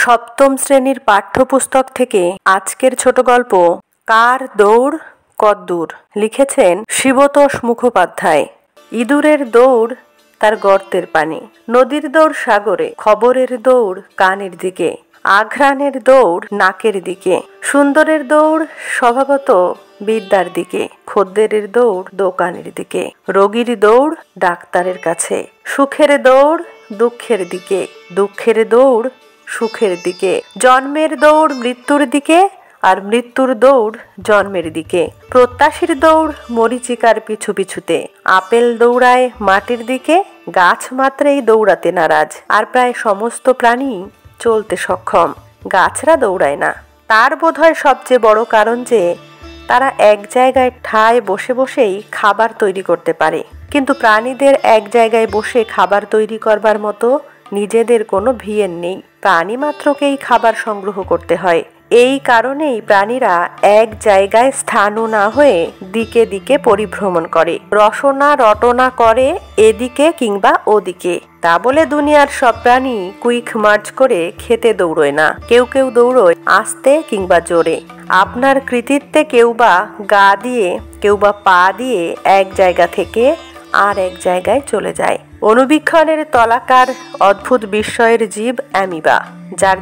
সপ্তম শ্রেণীর পাঠ্যপুস্তক থেকে আজকের ছোট গল্প কার দৌড় কদ্দূর লিখেছেন শিবতোষ মুখোপাধ্যায়। ইঁদুরের দৌড় তার গর্তের পানি, নদীর দৌড় সাগরে, খবরের দৌড় কানের দিকে, আঘ্রাণের দৌড় নাকের দিকে, সুন্দরের দৌড় স্বভাবত বিদ্যার দিকে, খদ্দেরের দৌড় দোকানের দিকে, রোগীর দৌড় ডাক্তারের কাছে, সুখের দৌড় দুঃখের দিকে, দুঃখের দৌড় সুখের দিকে, জন্মের দৌড় মৃত্যুর দিকে আর মৃত্যুর দৌড় জন্মের দিকে, প্রত্যাশীর দৌড় মরীচিকার পিছু পিছুতে, আপেল দৌড়ায় মাটির দিকে, গাছ মাত্রেই দৌড়াতে নারাজ, আর প্রায় সমস্ত প্রাণী চলতে সক্ষম, গাছরা দৌড়ায় না। তার বোধহয় সবচেয়ে বড় কারণ যে তারা এক জায়গায় ঠায় বসে বসেই খাবার তৈরি করতে পারে, কিন্তু প্রাণীদের এক জায়গায় বসে খাবার তৈরি করবার মতো নিজেদের কোনো ভিয়েন নেই। প্রাণী মাত্রকেই খাবার সংগ্রহ করতে হয়। এই কারণেই প্রাণীরা এক জায়গায় স্থাণু না হয়ে দিকে দিকে পরিভ্রমণ করে, রসনা রটনা করে এদিকে কিংবা ওদিকে। তা বলে দুনিয়ার সব প্রাণী কুইক মার্চ করে খেতে দৌড়য় না। কেউ কেউ দৌড়য় আস্তে কিংবা জোরে। আপনার কৃতিত্বে কেউ বা গা দিয়ে কেউ বা পা দিয়ে এক জায়গা থেকে আর এক জায়গায় চলে যায়। অনুবীক্ষণের তলাকার অদ্ভুত বিস্ময়ের জীব অ্যামিবা, যার